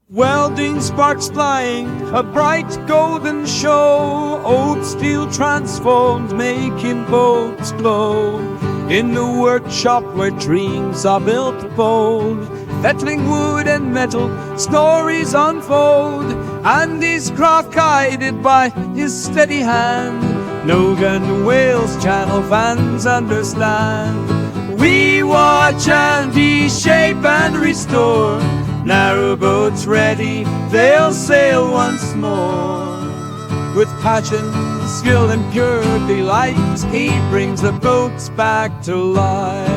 Welding sparks flying, a bright golden show. Old steel transformed, making boats glow. In the workshop where dreams are built bold, fettling wood and metal, stories unfold. And his craft guided by his steady hand. Nogan Wales Channel fans understand. We watch and reshape and restore. Narrowboats ready, they'll sail once more. With passion, skill and pure delight, he brings the boats back to life.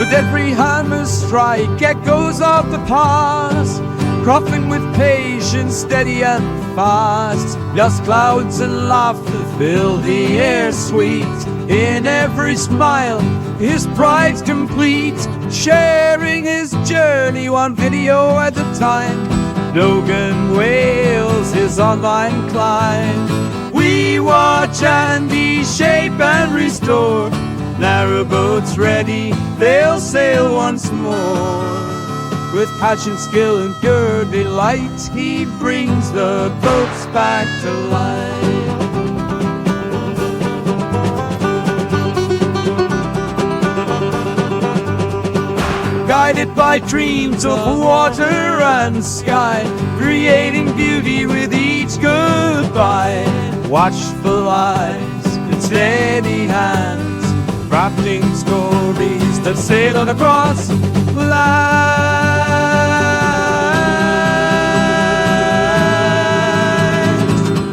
With every hammer strike, echoes of the past, cropping with patience, steady and fast. Just clouds and laughter fill the air sweet. In every smile, his pride's complete, sharing his journey one video at a time. Nogan Wales, his online climb. We watch and reshape and restore. Narrowboats ready, they'll sail once more. With passion, skill and pure delight, he brings the boats back to life. Guided by dreams of water and sky, creating beauty with each goodbye. Watchful eyes and steady hands, crafting stories that sail across land.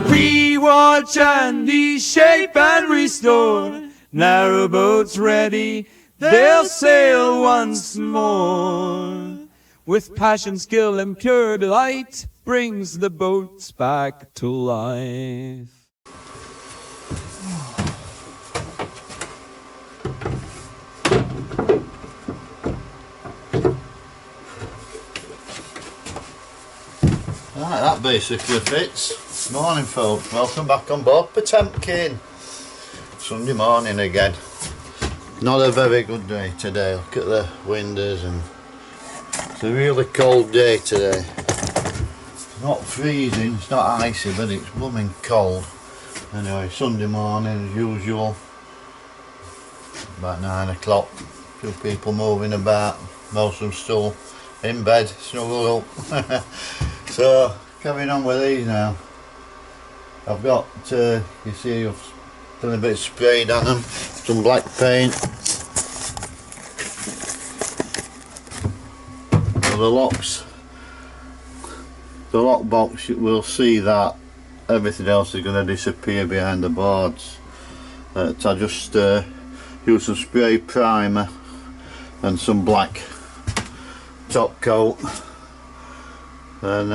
We watch and reshape and restore. Narrowboats ready, they'll sail once more. With passion, skill and pure delight, brings the boats back to life. Right, that basically fits. Morning folks, welcome back on board Potemkin. Sunday morning again. Not a very good day today. Look at the windows, and it's a really cold day today. It's not freezing, it's not icy, but it's blooming cold. Anyway, Sunday morning as usual, about 9 o'clock. Few people moving about, most of them still in bed, snuggled up. So, carrying on with these now. I've got, you see, I've done a bit of sprayed on them, some black paint. So the locks, the lock box, we'll see that everything else is going to disappear behind the boards. I just used some spray primer and some black top coat, and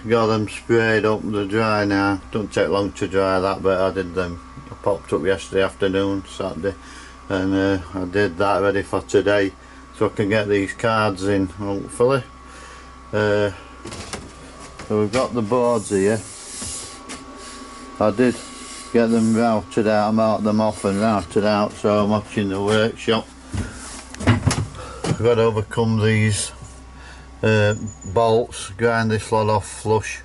got them sprayed up to dry now. Don't take long to dry that, but I did them. I popped up yesterday afternoon, Saturday, and I did that ready for today, so I can get these cards in hopefully. So we've got the boards here. I did get them routed out, I marked them off and routed out, so I'm watching the workshop. I've got to overcome these bolts, grind this lot off flush,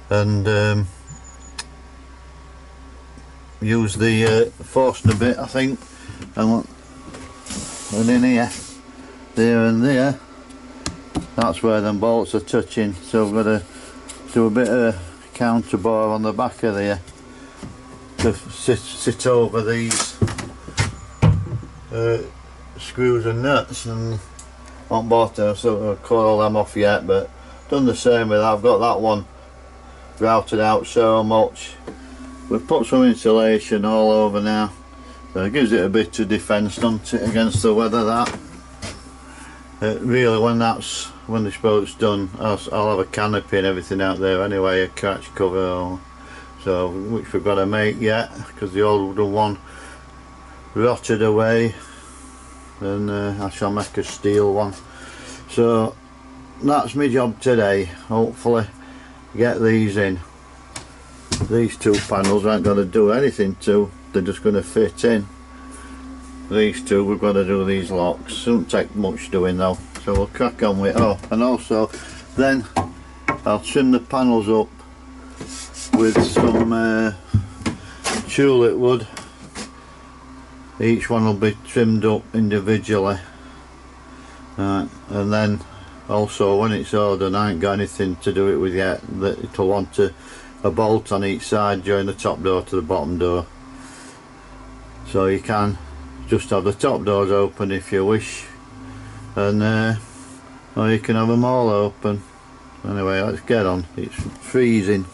and use the Forstner bit, I think, and in here, there and there, that's where them bolts are touching, so I've got to do a bit of counter bore on the back of there to sit over these screws and nuts and on bottom, so I'll cut all them off yet, but done the same with that. I've got that one routed out so much. We've put some insulation all over now, so it gives it a bit of defence, doesn't it, against the weather. That really, when this boat's done, I'll have a canopy and everything out there anyway, a catch cover, so which we've got to make yet, because the older one rotted away, and I shall make a steel one. So that's my job today. Hopefully get these in. These two panels aren't going to do anything to, they're just going to fit in. these two, we've got to do these locks. Doesn't take much doing though, so we'll crack on with it. Oh, and also then I'll trim the panels up with some tulip wood. Each one will be trimmed up individually, and then also when it's ordered, I ain't got anything to do it with yet, that it'll want a bolt on each side join the top door to the bottom door, so you can just have the top doors open if you wish, and or you can have them all open. Anyway, let's get on, it's freezing.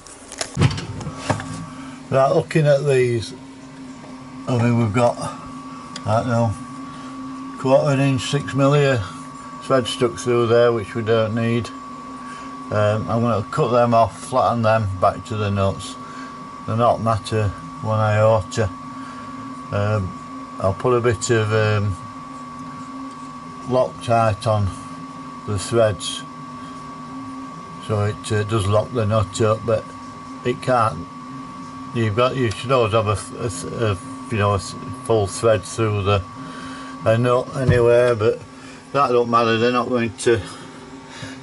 Right, looking at these, I mean, we've got, I don't know, 1/4 inch 6mm thread stuck through there, which we don't need. I'm going to cut them off, flatten them back to the nuts. They're not matter one iota. I'll put a bit of Loctite on the threads so it does lock the nut up, but it can't. You should always have a you know, a full thread through a nut anywhere, but that don't matter, they're not going to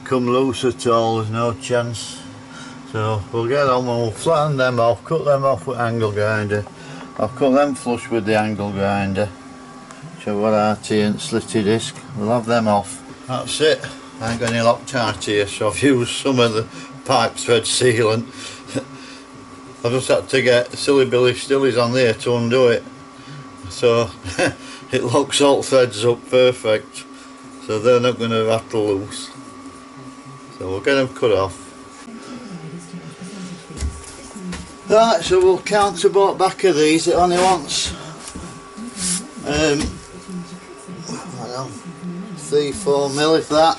come loose at all, there's no chance. So we'll get on and we'll flatten them off, cut them off with angle grinder. I'll cut them flush with the angle grinder. So what RT and slitty disc, we'll have them off. That's it, I ain't got any Loctite here, so I've used some of the pipe thread sealant. I've just had to get silly billy stillies on there to undo it, so it locks all threads up perfect, so they're not going to rattle loose. So we'll get them cut off. Right, so we'll counterbolt back of these. It only wants I don't know, 3-4 mil if that.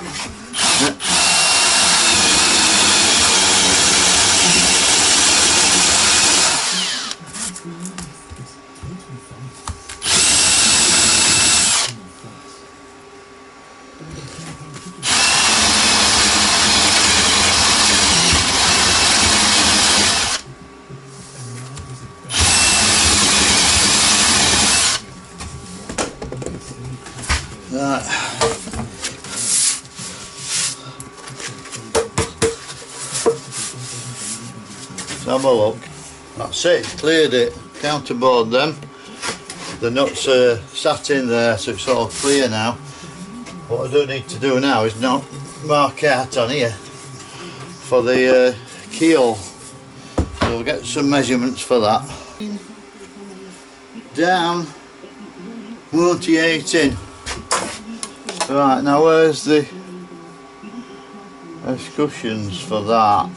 Right. Let's have a look. That's it, cleared it, counterboard them. The nuts are sat in there, so it's all clear now. What I do need to do now is not mark out on here for the keel. So we'll get some measurements for that. Down, 1/8 in. Right, now where's the escutcheons for that?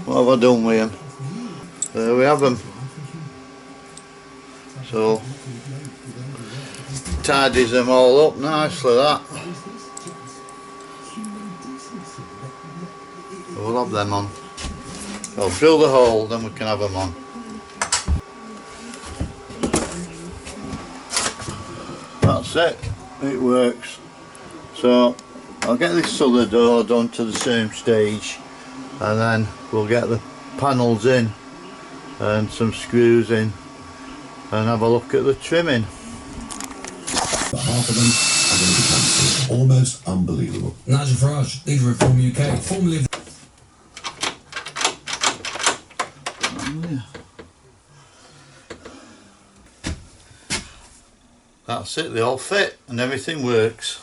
What have I done with them? There we have them. So, tidies them all up nicely, that. So we'll have them on. I'll drill the hole, then we can have them on. That's it. It works. So I'll get this other door done to the same stage, and then we'll get the panels in and some screws in and have a look at the trimming. Half of them are going to be cancelled. Almost unbelievable. Nigel Farage, leader of Reform UK, formerly of That's it, they all fit and everything works.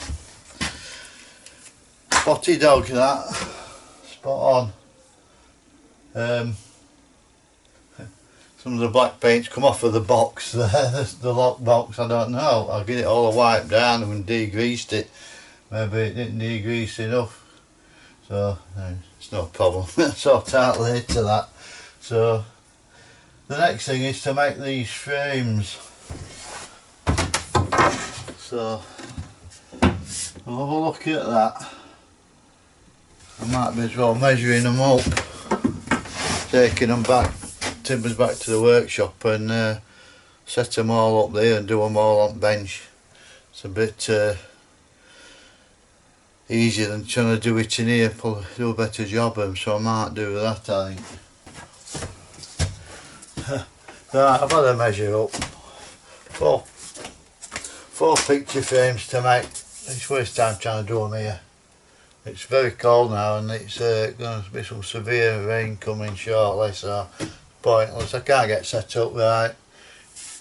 Spotty dog, that. Spot on. Some of the black paint's come off of the box there, the lock box, I don't know. I'll get it all wiped down and degreased it. Maybe it didn't degrease enough. So, it's no problem. Sort out later that. So, the next thing is to make these frames. So, I'll have a look at that. I might be as well measuring them up, taking them back, timbers back to the workshop and set them all up there and do them all on bench. It's a bit easier than trying to do it in here, do a better job of them, so I might do that, I think. Right, I've had a measure up. 4 picture frames to make. It's waste time trying to do them here. It's very cold now and it's going to be some severe rain coming shortly, so pointless. I can't get set up right.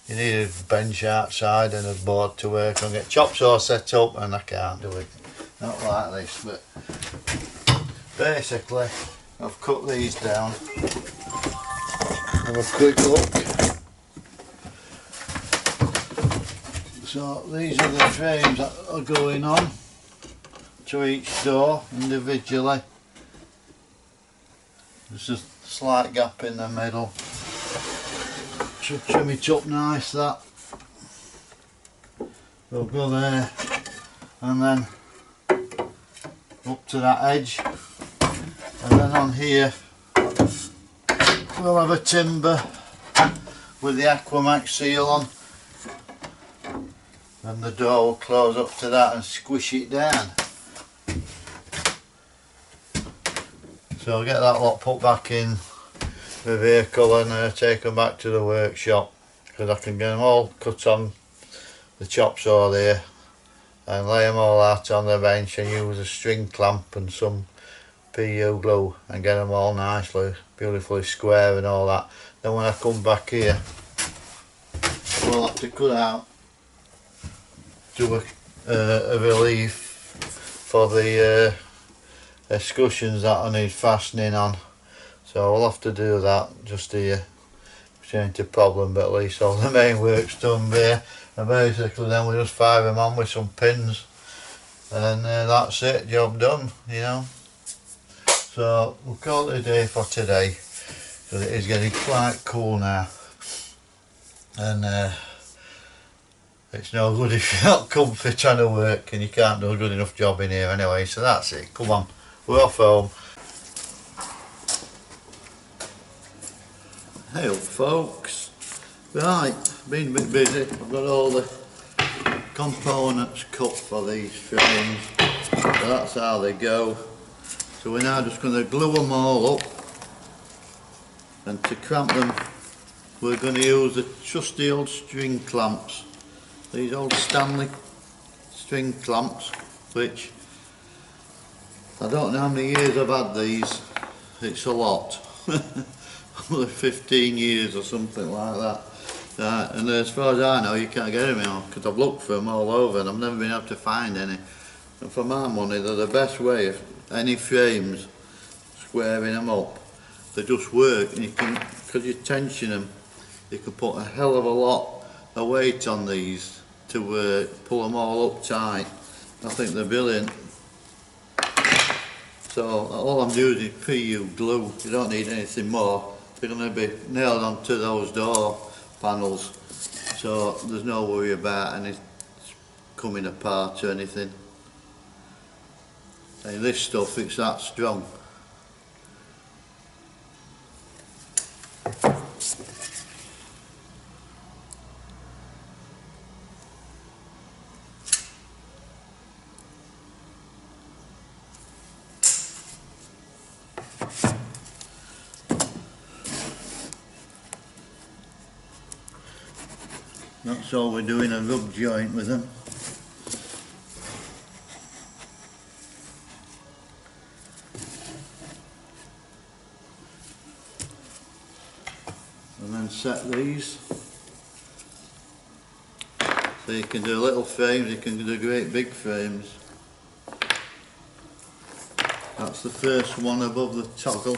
You need a bench outside and a board to work on. Get chop saw set up and I can't do it. Not like this, but basically I've cut these down. Have a quick look. So these are the frames that are going on to each door individually. There's a slight gap in the middle. Should trim it up nice, that. We'll go there and then up to that edge, and then on here we'll have a timber with the Aquamax seal on, and the door will close up to that and squish it down. So I'll get that lot put back in the vehicle and take them back to the workshop, because I can get them all cut on the chop saw there and lay them all out on the bench and use a string clamp and some PU glue and get them all nicely, beautifully square and all that. Then when I come back here, we'll have to cut out, do a relief for the escutcheons that I need fastening on. So I'll have to do that just here. Which ain't a problem, but at least all the main work's done there. And basically then we just fire them on with some pins. And that's it, job done, you know. So we'll call it a day for today. Because it is getting quite cool now. And it's no good if you're not comfy trying to work and you can't do a good enough job in here anyway. So that's it, come on, we're off home. Hey up folks, right, been a bit busy. I've got all the components cut for these frames, so that's how they go. So we're now just going to glue them all up, and to clamp them we're going to use the trusty old string clamps, these old Stanley string clamps, which I don't know how many years I've had these, it's a lot. 15 years or something like that. And as far as I know you can't get them anymore, because I've looked for them all over and I've never been able to find any. And for my money they're the best way of any frames squaring them up. They just work, and you can, because you tension them, you can put a hell of a lot of weight on these to pull them all up tight. I think they're brilliant. So all I'm doing is PU glue, you don't need anything more. They're going to be nailed onto those door panels, so there's no worry about any coming apart or anything. And this stuff, it's that strong. That's all we're doing, a rub joint with them. And then set these. So you can do little frames, you can do great big frames. That's the first one above the toggle.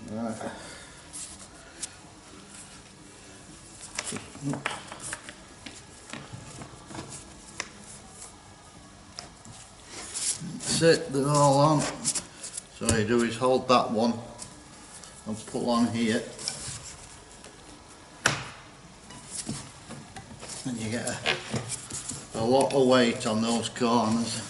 Right. That's it, they're all on. So all you do is hold that one and pull on here, and you get a lot of weight on those corners.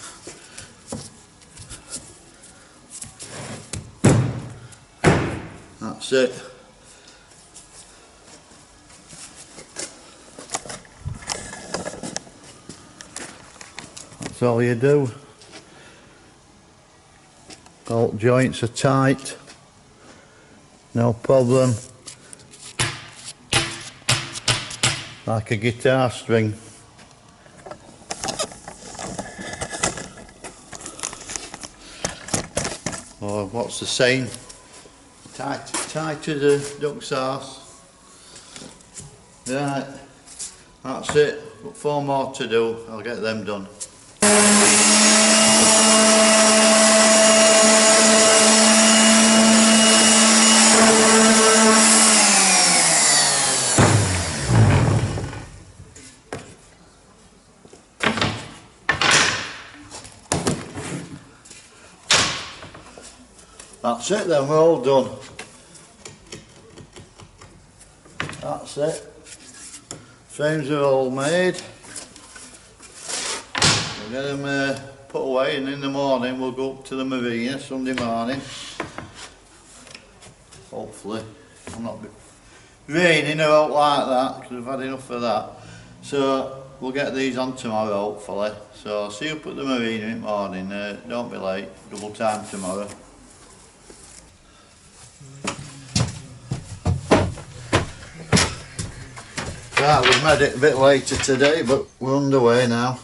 That's it. That's all you do. All joints are tight, no problem, like a guitar string. Or what's the saying? Tight as a duck's arse. Right, that's it. Got 4 more to do, I'll get them done. That's it then, we're all done. That's it. Frames are all made. We'll get them put away, and in the morning we'll go up to the marina Sunday morning. Hopefully I'm not raining out like that, because I've had enough of that. So we'll get these on tomorrow hopefully. So I'll see you up at the marina in the morning. Don't be late, double time tomorrow. Right, we've made it a bit later today, but we're underway now.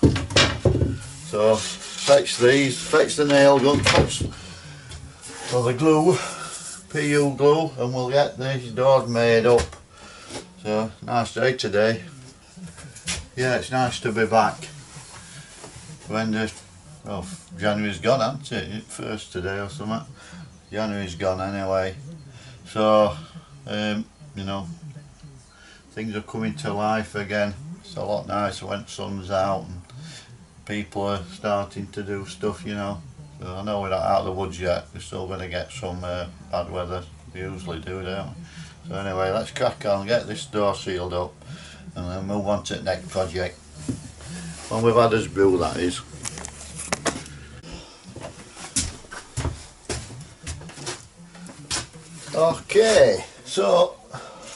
So fetch these, fetch the nail gun, fetch for the glue, PU glue, and we'll get these doors made up. So nice day today. Yeah, it's nice to be back. When well, January's gone, hasn't it? First today or something. January's gone anyway. So you know, things are coming to life again. It's a lot nicer when the sun's out and people are starting to do stuff, you know. So I know we're not out of the woods yet, we're still going to get some bad weather, we usually do, don't we? So anyway, let's crack on, get this door sealed up and then move on to the next project. When we've had us brew, that is. Okay, so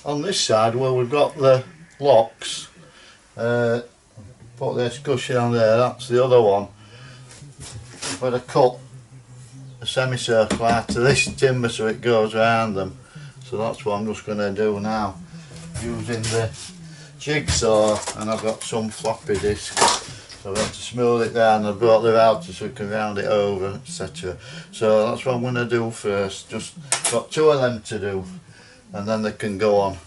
on this side where we've got the locks, put this cushion on there, that's the other one. I'm going to cut a semicircle out of this timber so it goes around them. So that's what I'm just going to do now, using the jigsaw, and I've got some floppy discs. So I've got to smooth it down, I've brought the router so we can round it over, etc. So that's what I'm going to do first, just got 2 of them to do. And then they can go on.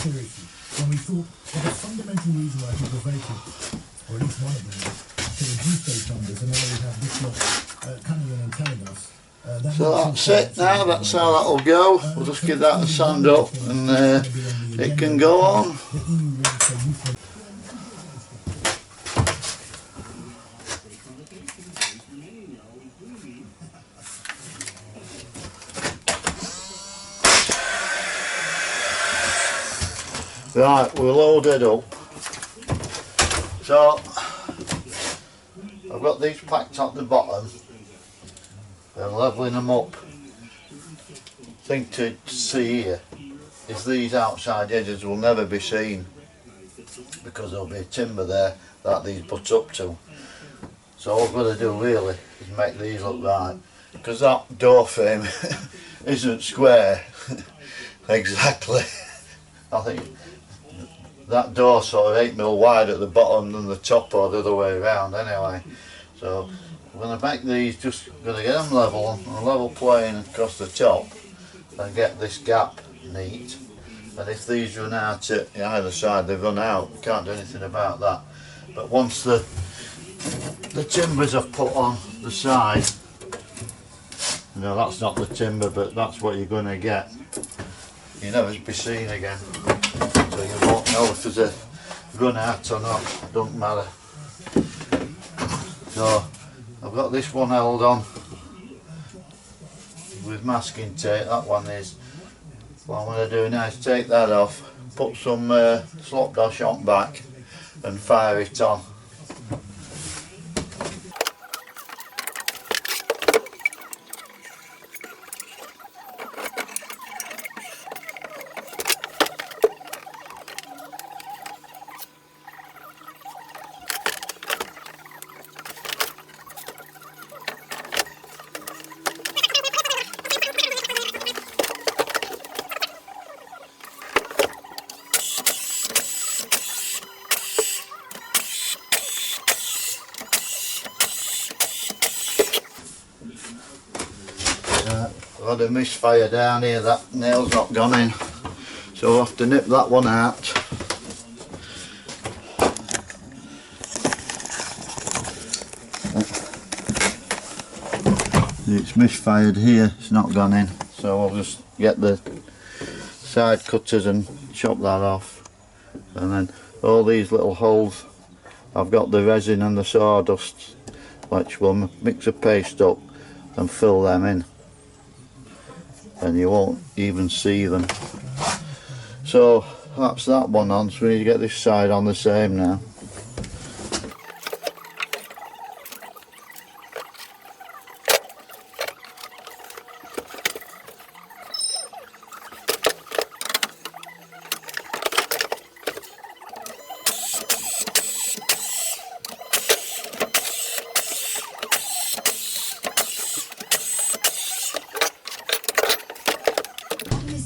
Seriously, when we thought that the fundamental reason why people voted, or at least one of them, to reduce those numbers, and now we have this lot coming in and telling us. So that's it now, that's how that'll go. We'll just give that a sand up and it can go on. Right, we're loaded up. So I've got these packed at the bottom. I'm levelling them up. Thing to see here is these outside edges will never be seen because there'll be timber there that these butt up to. So all I've got to do really is make these look right, because that door frame isn't square exactly. I think that door sort of 8mm wide at the bottom than the top, or the other way around anyway. So I'm going to make these, just going to get them level on a level plane across the top and get this gap neat. And if these run out at either side, they run out, you can't do anything about that. But once the timbers are put on the side, you know, that's not the timber, but that's what you're going to get. you never be seen again. So you won't know if there's a gun out or not, don't matter. So I've got this one held on with masking tape, that one is. What I'm going to do now is take that off, put some slapdash on back and fire it on. I've had a misfire down here, that nail's not gone in, so I'll have to nip that one out. It's misfired here, it's not gone in, so I'll just get the side cutters and chop that off. And then all these little holes, I've got the resin and the sawdust, which will mix a paste up and fill them in, and you won't even see them. So that's that one on, so we need to get this side on the same now.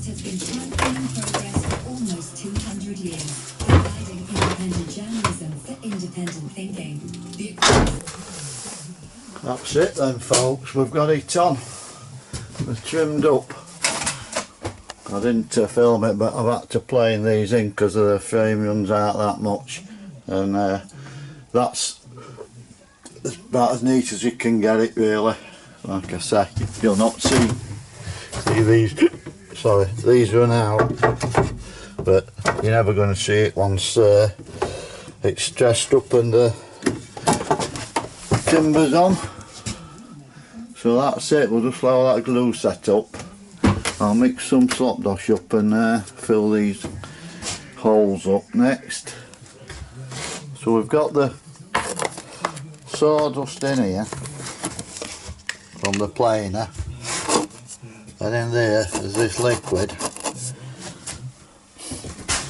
Has been championing progress for almost 200 years, providing independent journalism for independent thinking. That's it then, folks, we've got it on. We've trimmed up. I didn't film it, but I've had to plane these in because the frame runs out that much, and that's about as neat as you can get it, really. Like I say, you'll not see these. Sorry, these run out, but you're never going to see it once it's stressed up and the timber's on. So that's it, we'll just allow that glue set up. I'll mix some slapdash up and fill these holes up next. So we've got the sawdust in here from the planer. And in there is this liquid,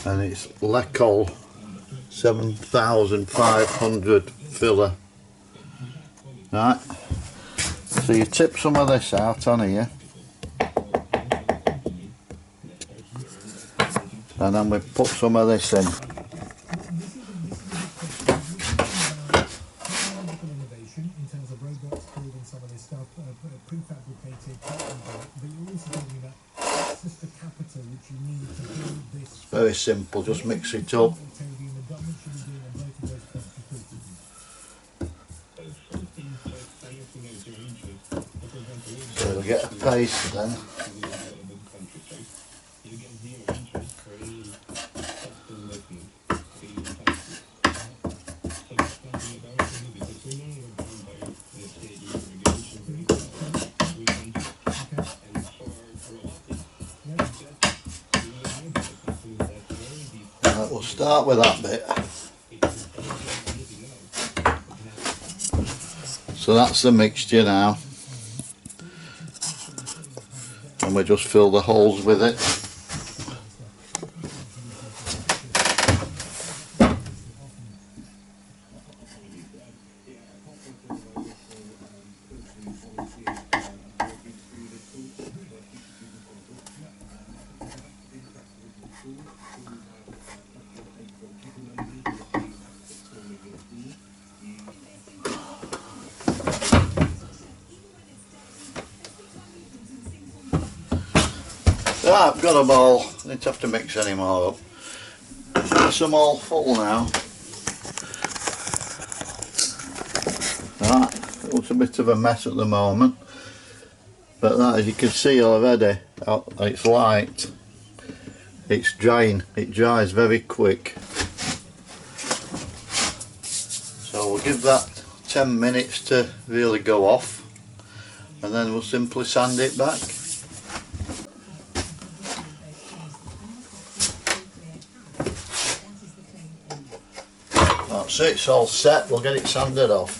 and it's Lecol 7500 filler. Right, so you tip some of this out on here, and then we put some of this in. Innovation in terms of robots building some of this stuff, prefabricated, but you're also talking about just the capital which you need to build this. Very simple, just mix it up. So we'll get a paste then. We'll start with that bit. So that's the mixture now, and we just fill the holes with it. Right, I've got them all. I don't have to mix any more up. It's them all full now. Right, it looks a bit of a mess at the moment, but that, as you can see already, it's light. it's drying. It dries very quick. So we'll give that 10 minutes to really go off, and then we'll simply sand it back. That's it, it's all set. We'll get it sanded off.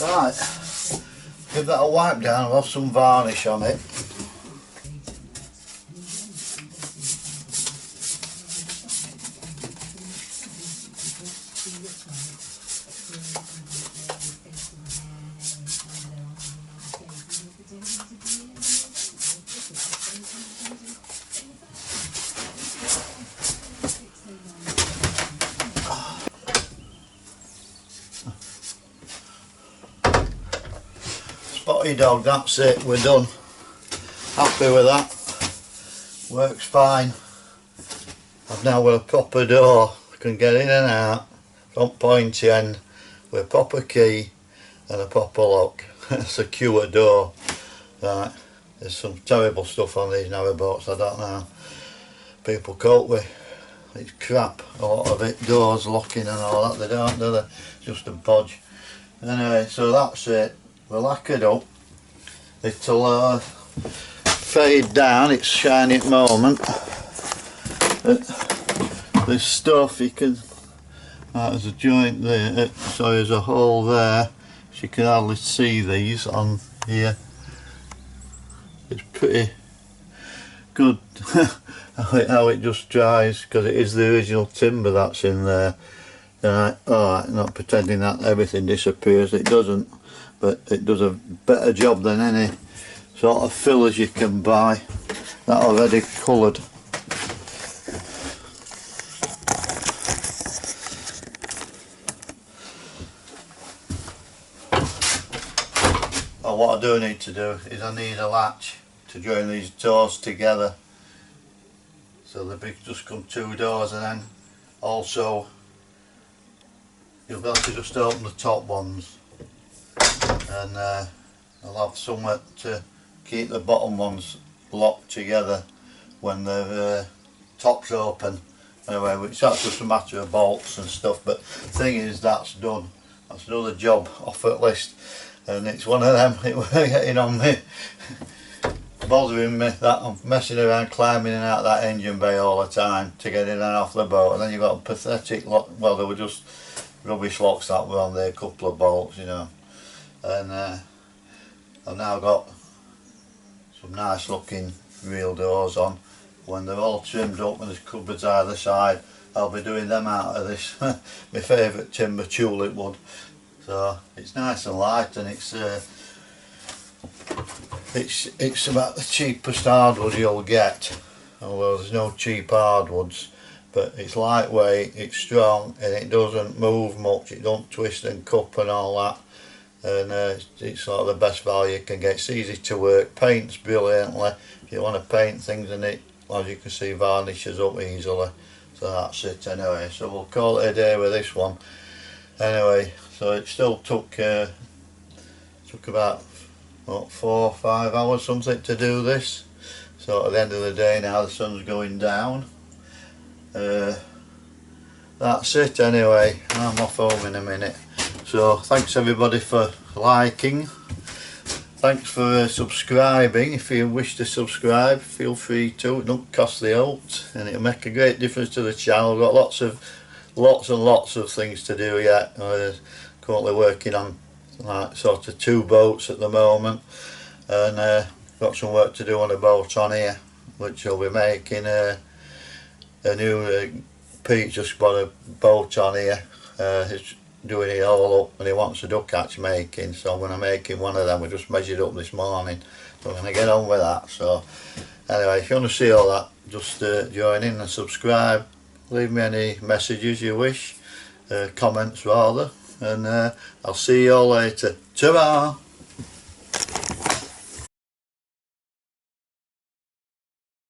Right, give that a wipe down. We'll have some varnish on it. Spotty dog, that's it, we're done. Happy with that. Works fine. I've now got a proper door. I can get in and out, front pointy end, with a proper key and a proper lock. A secure door. Right, there's some terrible stuff on these narrowboats, I don't know how people cope with. It's crap, a lot of it, doors locking and all that, they don't, do they? Just a podge. Anyway, so that's it. We'll lack it up. It'll fade down, it's shiny at the moment. This stuff you can, there's a joint there, so there's a hole there, so you can hardly see these on here. It's pretty good how it just dries, because it is the original timber that's in there. Alright, not pretending that everything disappears, it doesn't. But it does a better job than any sort of fillers you can buy that are already coloured. And what I do need to do is I need a latch to join these doors together, so they just come two doors, and then also you'll be able to just open the top ones. And I'll have somewhere to keep the bottom ones locked together when the top's open. Anyway, which that's just a matter of bolts and stuff, but the thing is, that's done. That's another job off at list, and it's one of them, it was getting on me, bothering me, that I'm messing around climbing in and out that engine bay all the time to get in and off the boat, and then you've got a pathetic lock. Well, they were just rubbish locks that were on there, a couple of bolts, you know. And I've now got some nice looking real doors on. When they're all trimmed up and there's cupboards either side, I'll be doing them out of this my favourite timber, tulip wood. So it's nice and light, and it's about the cheapest hardwood you'll get, although there's no cheap hardwoods. But it's lightweight, it's strong, and it doesn't move much, it don't twist and cup and all that. And it's sort of the best value you can get. It's easy to work, paints brilliantly. If you want to paint things in it, as you can see, varnishes up easily. So that's it anyway. So we'll call it a day with this one. Anyway, so it still took about what, 4 or 5 hours something to do this. So at the end of the day now, the sun's going down. That's it anyway. I'm off home in a minute. So thanks everybody for liking, thanks for subscribing. If you wish to subscribe, feel free to, it don't cost the alt, and it'll make a great difference to the channel. We've got lots and lots of things to do yet. I'm currently working on like sort of 2 boats at the moment, and got some work to do on a boat on here, which I'll be making a new Pete just bought a boat on here. He's doing it all up, and he wants a duck hatch making, so I'm going to make him one of them. We just measured up this morning, so I'm going to get on with that. So Anyway, if you want to see all that, just join in and subscribe. Leave me any messages you wish, comments rather, and I'll see you all later. Ta-ra!